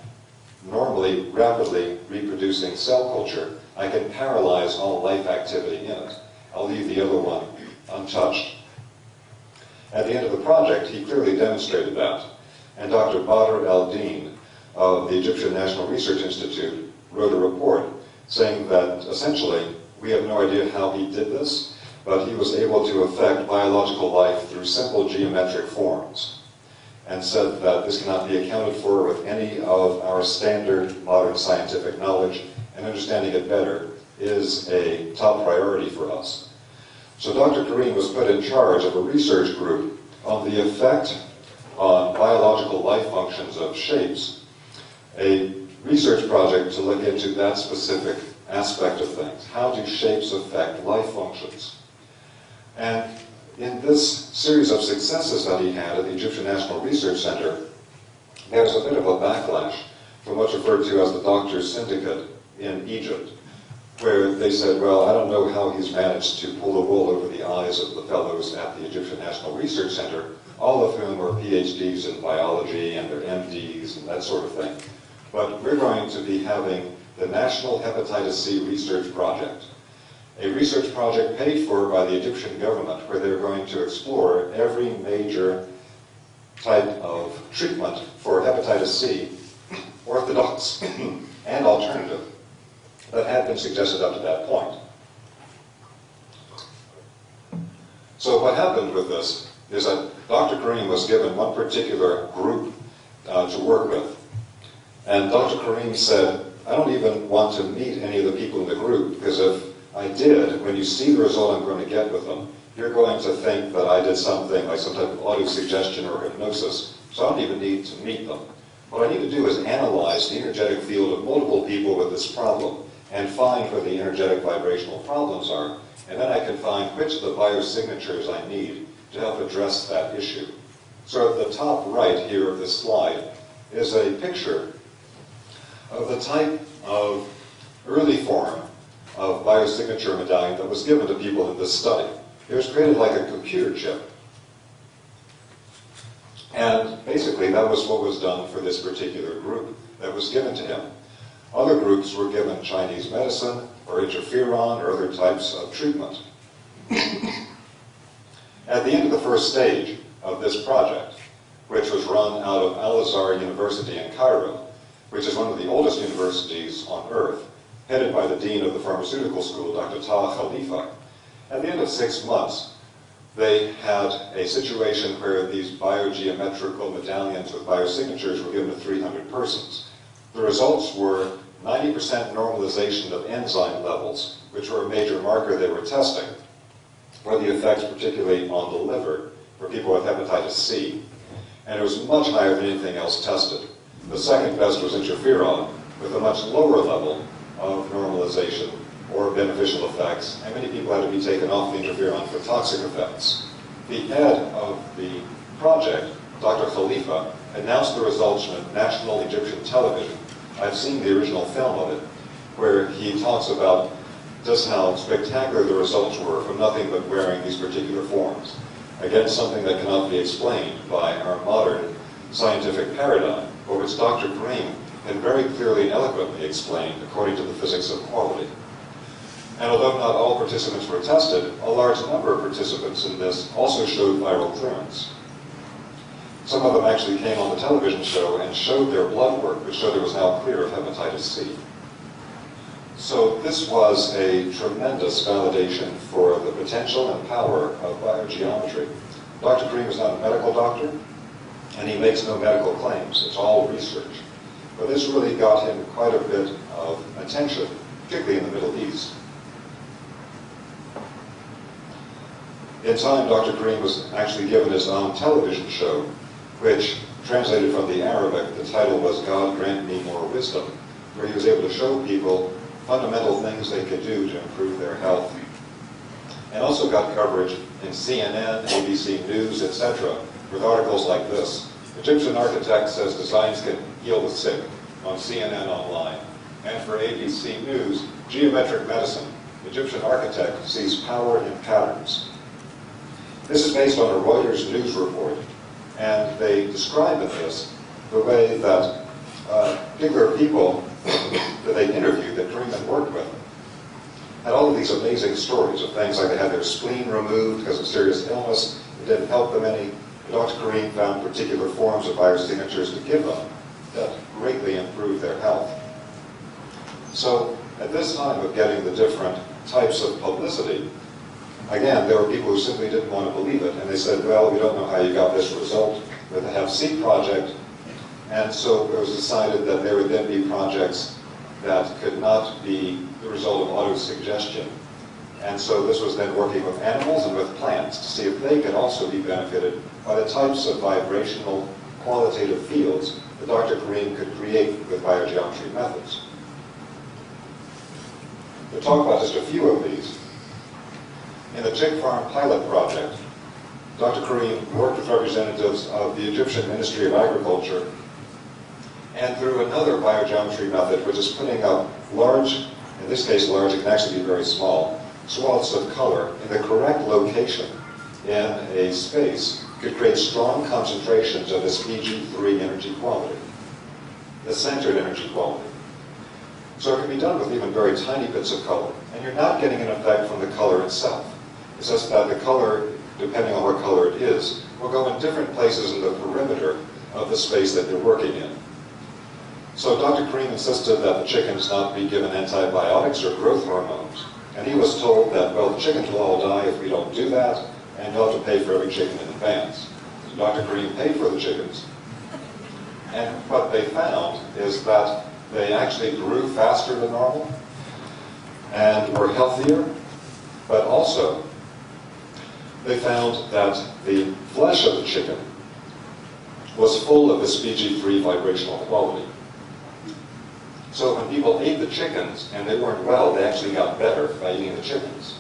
Speaker 1: normally rapidly reproducing cell culture, I can paralyze all life activity in it. I'll leave the other one untouched. At the end of the project, he clearly demonstrated that. And Dr. Badr el-Din of the Egyptian National Research Institute wrote a report saying that essentially we have no idea how he did this, but he was able to affect biological life through simple geometric forms, and said that this cannot be accounted for with any of our standard modern scientific knowledge, and understanding it better is a top priority for us. So Dr. Greene was put in charge of a research group on the effect on biological life functions of shapes, a research project to look into that specific aspect of things. How do shapes affect life functions? And in this series of successes that he had at the Egyptian National Research Center, there was a bit of a backlash from what's referred to as the Doctors' Syndicate in Egypt, where they said, well, I don't know how he's managed to pull the wool over the eyes of the fellows at the Egyptian National Research Center, all of whom are PhDs in biology and they're MDs and that sort of thing. But we're going to be having the National Hepatitis C Research Project, a research project paid for by the Egyptian government, where they're going to explore every major type of treatment for hepatitis C, orthodox and alternative, that had been suggested up to that point. So what happened with this is that Dr. Greene was given one particular group to work with. And Dr. Greene said, I don't even want to meet any of the people in the group, because if I did, when you see the result I'm going to get with them, you're going to think that I did something like some type of auto-suggestion or hypnosis, so I don't even need to meet them. What I need to do is analyze the energetic field of multiple people with this problem and find where the energetic vibrational problems are, and then I can find which of the biosignatures I need to help address that issue. So at the top right here of this slide is a picture of the type of early form of biosignature medallion that was given to people in this study. It was created like a computer chip. And basically that was what was done for this particular group that was given to him. Other groups were given Chinese medicine or interferon or other types of treatment. At the end of the first stage of this project, which was run out of Al-Azhar University in Cairo, which is one of the oldest universities on Earth, headed by the dean of the pharmaceutical school, Dr. Taha Khalifa. At the end of 6 months, they had a situation where these biogeometrical medallions with biosignatures were given to 300 persons. The results were 90% normalization of enzyme levels, which were a major marker they were testing for the effects particularly on the liver for people with hepatitis C. And it was much higher than anything else tested. The second best was interferon, with a much lower level of normalization or beneficial effects, and many people had to be taken off the interferon for toxic effects. The head of the project, Dr. Khalifa, announced the results on national Egyptian television. I've seen the original film of it, where he talks about just how spectacular the results were from nothing but wearing these particular forms. Again, something that cannot be explained by our modern scientific paradigm, but which Dr. Greene can very clearly and eloquently explain according to the physics of quality. And although not all participants were tested, a large number of participants in this also showed viral clearance. Some of them actually came on the television show and showed their blood work, which showed it was now clear of hepatitis C. So this was a tremendous validation for the potential and power of biogeometry. Dr. Greene was not a medical doctor, and he makes no medical claims. It's all research. But this really got him quite a bit of attention, particularly in the Middle East. In time, Dr. Greene was actually given his own television show, which, translated from the Arabic, the title was God Grant Me More Wisdom, where he was able to show people fundamental things they could do to improve their health. And also got coverage in CNN, ABC News, etc., with articles like this. Egyptian architect says designs can heal the sick, on CNN Online. And for ABC News, geometric medicine. Egyptian architect sees power in patterns. This is based on a Reuters news report, and they describe in this the way that particular people that they interviewed that Greene had worked with had all of these amazing stories of things like they had their spleen removed because of serious illness. It didn't help them any. Dr. Greene found particular forms of biosignatures to give them that greatly improved their health. So at this time of getting the different types of publicity, again, there were people who simply didn't want to believe it, and they said, well, we don't know how you got this result with the Hep C project, and so it was decided that there would then be projects that could not be the result of autosuggestion. And so this was then working with animals and with plants to see if they could also be benefited by the types of vibrational qualitative fields that Dr. Greene could create with biogeometry methods. To talk about just a few of these, in the chick farm pilot project, Dr. Greene worked with representatives of the Egyptian Ministry of Agriculture and through another biogeometry method, which is putting up large, in this case large, it can actually be very small, swaths of color in the correct location in a space could create strong concentrations of this BG3 energy quality, the centered energy quality. So it can be done with even very tiny bits of color, and you're not getting an effect from the color itself. It's just that the color, depending on what color it is, will go in different places in the perimeter of the space that you're working in. So Dr. Greene insisted that the chickens not be given antibiotics or growth hormones. And he was told that, well, the chickens will all die if we don't do that, and you'll have to pay for every chicken in advance. So Dr. Greene paid for the chickens. And what they found is that they actually grew faster than normal and were healthier, but also they found that the flesh of the chicken was full of this BG3 vibrational quality. So when people ate the chickens and they weren't well, they actually got better by eating the chickens.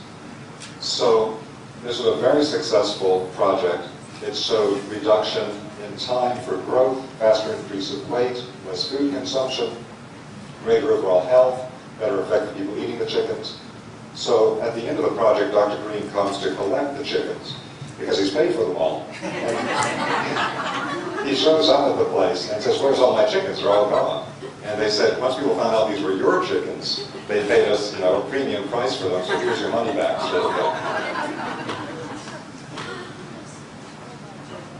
Speaker 1: So this was a very successful project. It showed reduction in time for growth, faster increase of weight, less food consumption, greater overall health, better effect of people eating the chickens. So at the end of the project, Dr. Greene comes to collect the chickens because he's paid for them all. And he shows up at the place and says, "Where's all my chickens? They're all gone." And they said, once people found out these were your chickens, they paid us, a premium price for them, so here's your money back.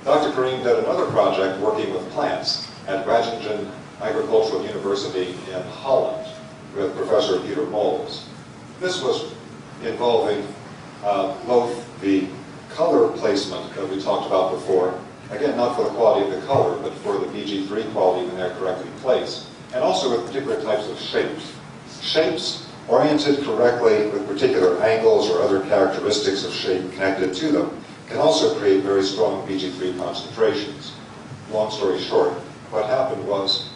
Speaker 1: Dr. Greene did another project working with plants at Wageningen Agricultural University in Holland with Professor Peter Moles. This was involving both the color placement that we talked about before, again, not for the quality of the color, but for the BG3 quality when they're correctly placed, and also with particular types of shapes. Shapes oriented correctly with particular angles or other characteristics of shape connected to them can also create very strong BG3 concentrations. Long story short, what happened was,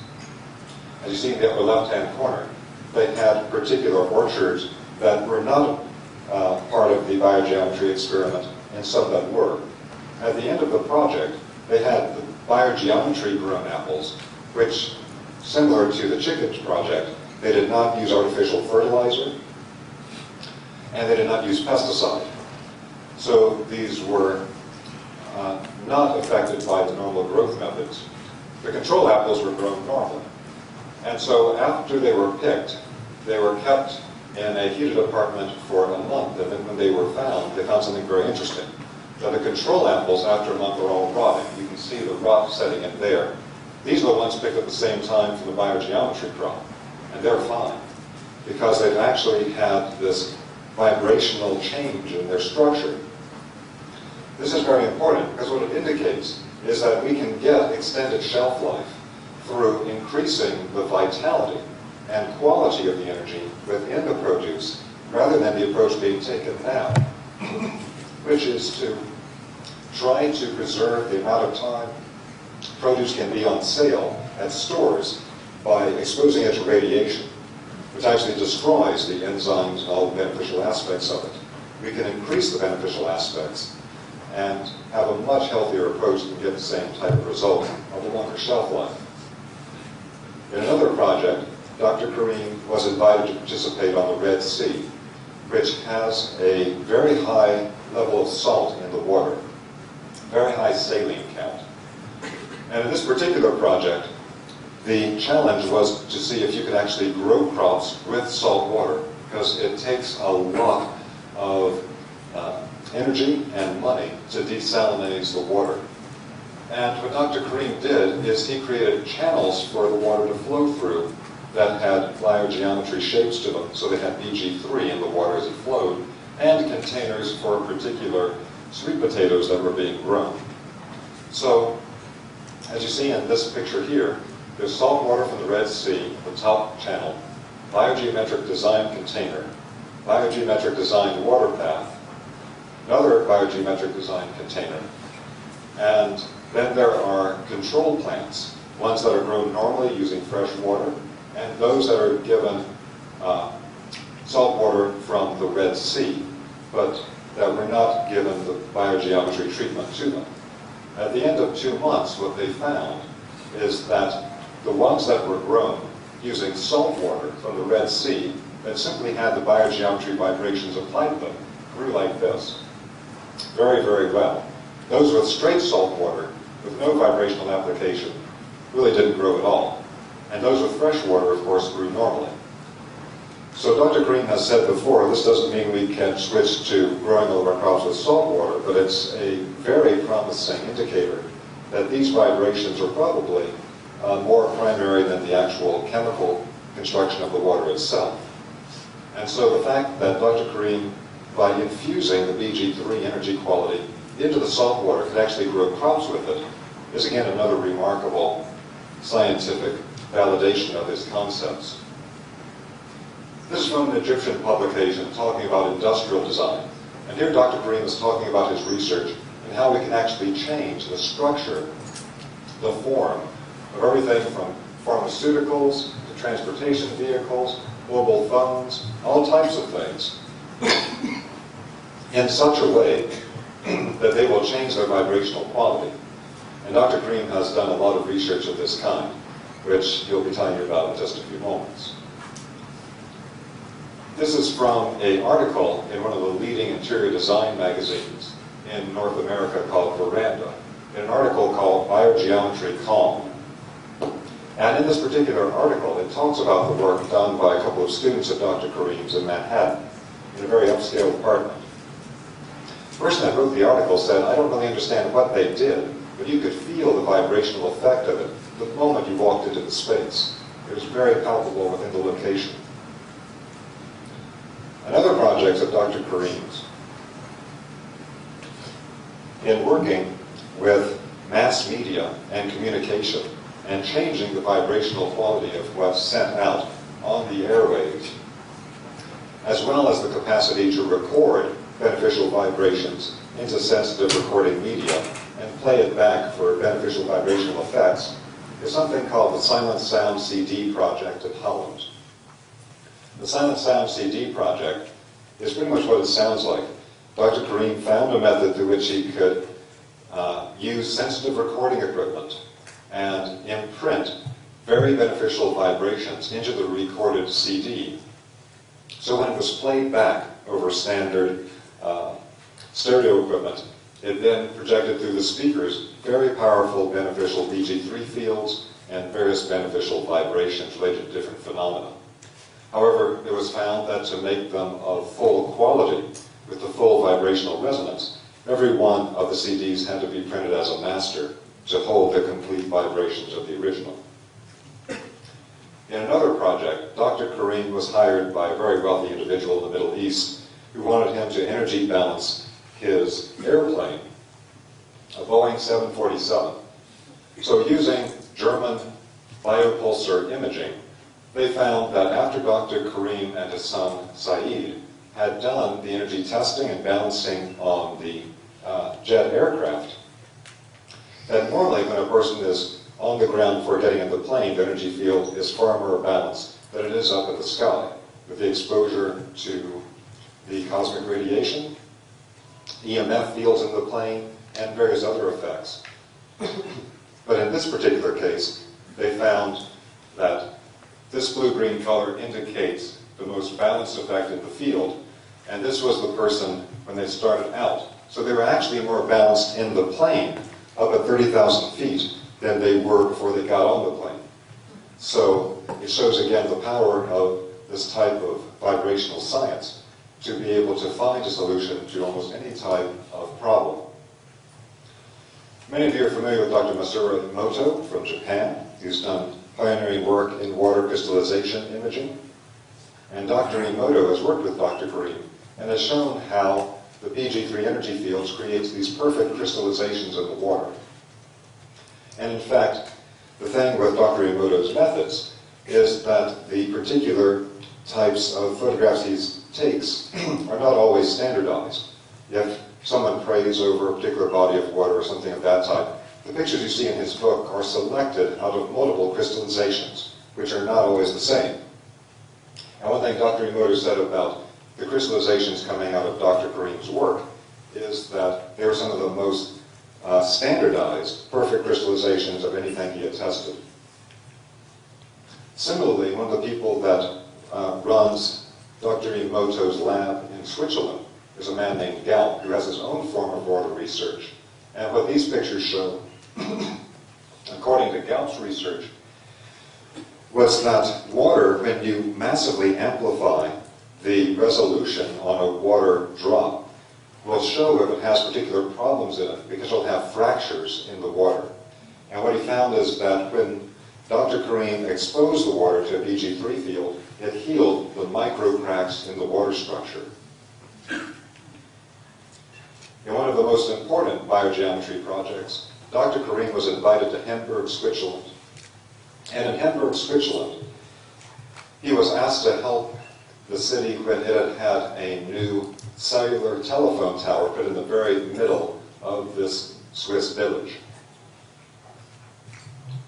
Speaker 1: as you see in the upper left-hand corner, they had particular orchards that were not part of the biogeometry experiment, and some that were. At the end of the project, they had the biogeometry grown apples, which, similar to the chickens project, they did not use artificial fertilizer, and they did not use pesticide. So these were not affected by the normal growth methods. The control apples were grown normally. And so after they were picked, they were kept in a heated apartment for a month, and then when they were found, they found something very interesting. That the control apples, after a month, were all rotting. You can see the rough setting in there. These are the ones picked at the same time from the biogeometry crop, and they're fine, because they've actually had this vibrational change in their structure. This is very important, because what it indicates is that we can get extended shelf life through increasing the vitality and quality of the energy within the produce, rather than the approach being taken now, which is to try to preserve the amount of time produce can be on sale at stores by exposing it to radiation, which actually destroys the enzymes and all the beneficial aspects of it. We can increase the beneficial aspects and have a much healthier approach and get the same type of result of a longer shelf life. In another project, Dr. Greene was invited to participate on the Red Sea, which has a very high level of salt in the water, very high saline count. And in this particular project, the challenge was to see if you could actually grow crops with salt water, because it takes a lot of energy and money to desalinate the water. And what Dr. Greene did is he created channels for the water to flow through that had biogeometry shapes to them. So they had BG3 in the water as it flowed, and containers for particular sweet potatoes that were being grown. So, as you see in this picture here, there's salt water from the Red Sea, the top channel, biogeometric design container, biogeometric designed water path, another biogeometric design container, and then there are control plants, ones that are grown normally using fresh water, and those that are given salt water from the Red Sea, but that were not given the biogeometry treatment to them. At the end of 2 months, what they found is that the ones that were grown using salt water from the Red Sea that simply had the biogeometry vibrations applied to them grew like this, very, very well. Those with straight salt water, with no vibrational application, really didn't grow at all. And those with fresh water, of course, grew normally. So Dr. Greene has said before, this doesn't mean we can switch to growing all of our crops with salt water, but it's a very promising indicator that these vibrations are probably more primary than the actual chemical construction of the water itself. And so the fact that Dr. Greene, by infusing the BG3 energy quality into the salt water, could actually grow crops with it, is again another remarkable scientific validation of his concepts. This is from an Egyptian publication talking about industrial design. And here Dr. Greene is talking about his research and how we can actually change the structure, the form of everything from pharmaceuticals to transportation vehicles, mobile phones, all types of things, in such a way that they will change their vibrational quality. And Dr. Greene has done a lot of research of this kind, which he'll be telling you about in just a few moments. This is from an article in one of the leading interior design magazines in North America called Veranda, in an article called Biogeometry Calm. And in this particular article, it talks about the work done by a couple of students at Dr. Greene's in Manhattan, in a very upscale apartment. The person that wrote the article said, I don't really understand what they did, but you could feel the vibrational effect of it the moment you walked into the space. It was very palpable within the location. Another project of Dr. Greene's, in working with mass media and communication and changing the vibrational quality of what's sent out on the airwaves, as well as the capacity to record beneficial vibrations into sensitive recording media and play it back for beneficial vibrational effects, is something called the Silent Sound CD project in Holland. The Silent Sound CD project is pretty much what it sounds like. Dr. Greene found a method through which he could use sensitive recording equipment and imprint very beneficial vibrations into the recorded CD. So when it was played back over standard stereo equipment, it then projected through the speakers very powerful beneficial BG3 fields and various beneficial vibrations related to different phenomena. However, it was found that to make them of full quality, with the full vibrational resonance, every one of the CDs had to be printed as a master to hold the complete vibrations of the original. In another project, Dr. Greene was hired by a very wealthy individual in the Middle East who wanted him to energy balance his airplane, a Boeing 747. So using German biopulsar imaging, they found that after Dr. Greene and his son Saeed had done the energy testing and balancing on the jet aircraft, that normally when a person is on the ground before getting in the plane, the energy field is far more balanced than it is up at the sky, with the exposure to the cosmic radiation, EMF fields in the plane, and various other effects. But in this particular case, they found that this blue-green color indicates the most balanced effect in the field, and this was the person when they started out. So they were actually more balanced in the plane up at 30,000 feet than they were before they got on the plane. So it shows again the power of this type of vibrational science to be able to find a solution to almost any type of problem. Many of you are familiar with Dr. Masaru Emoto from Japan. He's done pioneering work in water crystallization imaging. And Dr. Emoto has worked with Dr. Greene and has shown how the PG3 energy fields creates these perfect crystallizations in the water. And in fact, the thing with Dr. Emoto's methods is that the particular types of photographs he takes are not always standardized. If someone prays over a particular body of water or something of that type, the pictures you see in his book are selected out of multiple crystallizations, which are not always the same. And one thing Dr. Emoto said about the crystallizations coming out of Dr. Greene's work is that they were some of the most standardized, perfect crystallizations of anything he had tested. Similarly, one of the people that runs Dr. Emoto's lab in Switzerland is a man named Gilbert, who has his own form of water research. And what these pictures show, according to Gilbert's research, was that water, when you massively amplify the resolution on a water drop, will show if it has particular problems in it, because it'll have fractures in the water. And what he found is that when Dr. Greene exposed the water to a PG3 field, it healed the micro cracks in the water structure. In one of the most important biogeometry projects, Dr. Greene was invited to Hamburg, Switzerland. And in Hamburg, Switzerland, he was asked to help the city when it had had a new cellular telephone tower put in the very middle of this Swiss village.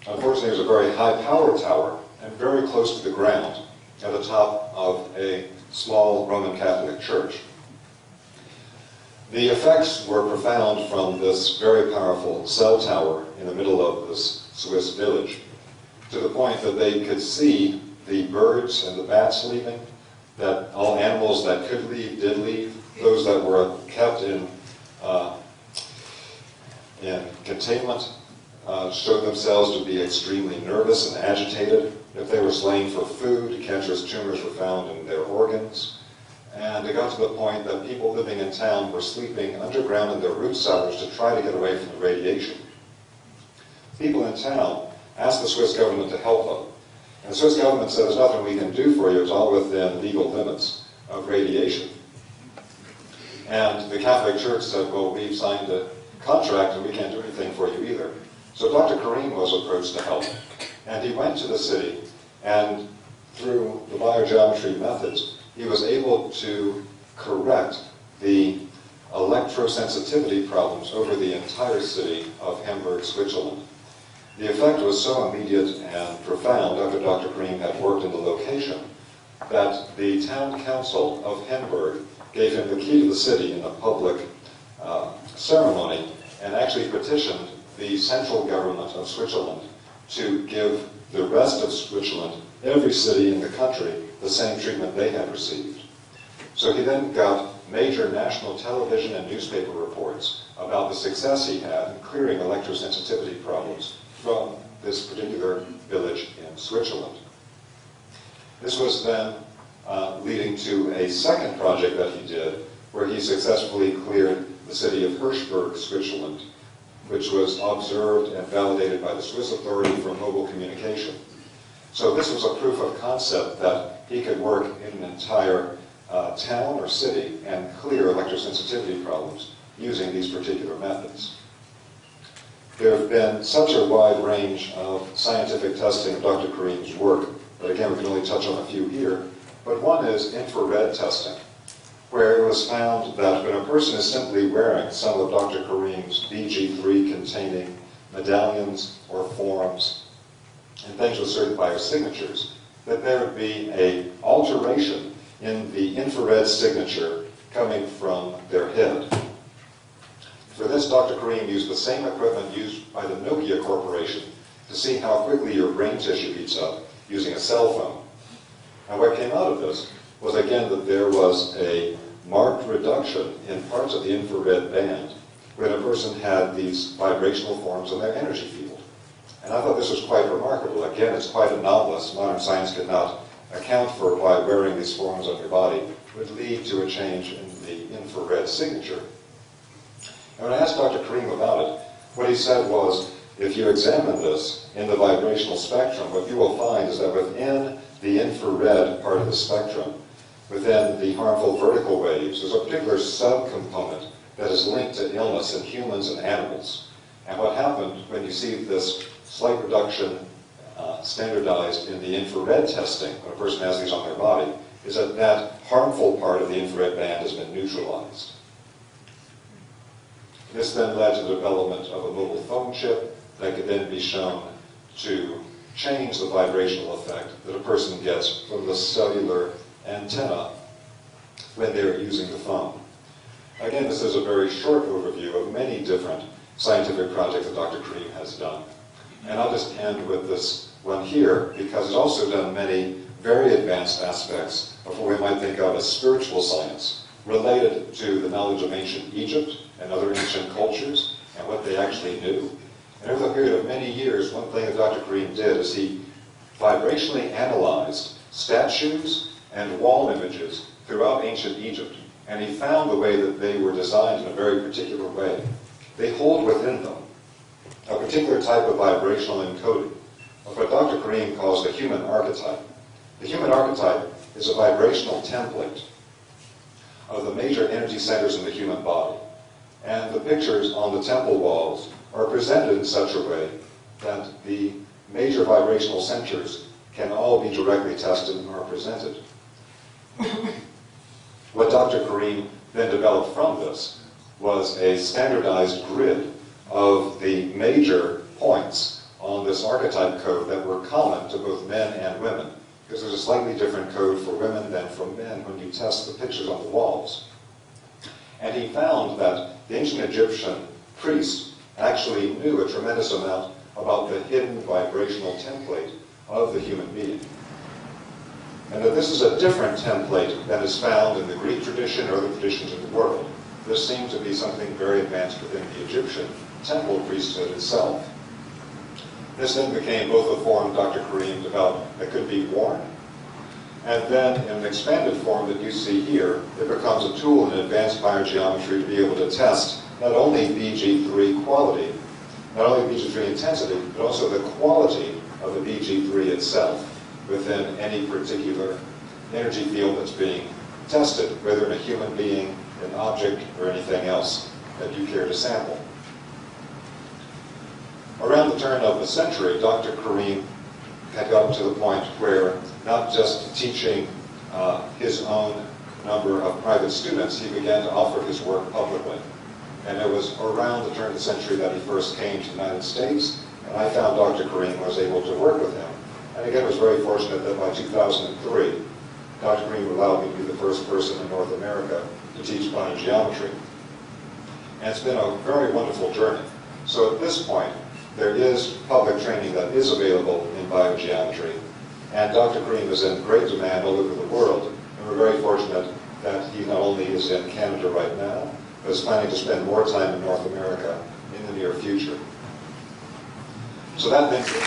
Speaker 1: Unfortunately, it was a very high power tower and very close to the ground at the top of a small Roman Catholic church. The effects were profound from this very powerful cell tower in the middle of this Swiss village, to the point that they could see the birds and the bats leaving, that all animals that could leave did leave. Those that were kept in containment showed themselves to be extremely nervous and agitated. If they were slain for food, cancerous tumors were found in their organs. And it got to the point that people living in town were sleeping underground in their root cellars to try to get away from the radiation. People in town asked the Swiss government to help them. And the Swiss government said, there's nothing we can do for you, it's all within legal limits of radiation. And the Catholic Church said, well, we've signed a contract and we can't do anything for you either. So Dr. Greene was approached to help. And he went to the city, and through the biogeometry methods, he was able to correct the electrosensitivity problems over the entire city of Hamburg, Switzerland. The effect was so immediate and profound after Dr. Greene had worked in the location that the town council of Hamburg gave him the key to the city in a public ceremony and actually petitioned the central government of Switzerland to give the rest of Switzerland, every city in the country, the same treatment they had received. So he then got major national television and newspaper reports about the success he had in clearing electrosensitivity problems from this particular village in Switzerland. This was then leading to a second project that he did, where he successfully cleared the city of Hirschberg, Switzerland, which was observed and validated by the Swiss Authority for Mobile Communication. So this was a proof of concept that he could work in an entire town or city and clear electrosensitivity problems using these particular methods. There have been such a wide range of scientific testing of Dr. Greene's work that, again, we can only touch on a few here. But one is infrared testing, where it was found that when a person is simply wearing some of Dr. Greene's BG3 containing medallions or forms and things with certain biosignatures, that there would be an alteration in the infrared signature coming from their head. For this, Dr. Greene used the same equipment used by the Nokia Corporation to see how quickly your brain tissue heats up using a cell phone. And what came out of this was, again, that there was a marked reduction in parts of the infrared band when a person had these vibrational forms in their energy field. And I thought this was quite remarkable. Again, it's quite anomalous. Modern science could not account for why wearing these forms on your body would lead to a change in the infrared signature. And when I asked Dr. Greene about it, what he said was, if you examine this in the vibrational spectrum, what you will find is that within the infrared part of the spectrum, within the harmful vertical waves, there's a particular subcomponent that is linked to illness in humans and animals. And what happened when you see this slight reduction standardized in the infrared testing, when a person has these on their body, is that that harmful part of the infrared band has been neutralized. This then led to the development of a mobile phone chip that could then be shown to change the vibrational effect that a person gets from the cellular antenna when they're using the phone. Again, this is a very short overview of many different scientific projects that Dr. Greene has done. And I'll just end with this one here, because he's also done many very advanced aspects of what we might think of as spiritual science, related to the knowledge of ancient Egypt and other ancient cultures, and what they actually knew. And over the period of many years, one thing that Dr. Greene did is he vibrationally analyzed statues and wall images throughout ancient Egypt. And he found the way that they were designed in a very particular way. They hold within them a particular type of vibrational encoding of what Dr. Greene calls the human archetype. The human archetype is a vibrational template of the major energy centers in the human body. And the pictures on the temple walls are presented in such a way that the major vibrational centers can all be directly tested and are presented. What Dr. Greene then developed from this was a standardized grid of the major points on this archetype code that were common to both men and women, because there's a slightly different code for women than for men when you test the pictures on the walls. And he found that the ancient Egyptian priests actually knew a tremendous amount about the hidden vibrational template of the human being. And that this is a different template than is found in the Greek tradition or other traditions in the world. This seemed to be something very advanced within the Egyptian temple priesthood itself. This then became both a form Dr. Greene developed that could be worn, and then in an expanded form that you see here, it becomes a tool in advanced biogeometry to be able to test not only BG3 quality, not only BG3 intensity, but also the quality of the BG3 itself within any particular energy field that's being tested, whether in a human being, an object, or anything else that you care to sample. Around the turn of the century, Dr. Greene had gotten to the point where not just teaching his own number of private students, he began to offer his work publicly. And it was around the turn of the century that he first came to the United States, and I found Dr. Greene was able to work with him. And again, was very fortunate that by 2003, Dr. Greene allowed me to be the first person in North America to teach biogeometry. And it's been a very wonderful journey. So at this point, there is public training that is available in biogeometry, and Dr. Greene is in great demand all over the world. And we're very fortunate that he not only is in Canada right now, but is planning to spend more time in North America in the near future. So that brings it.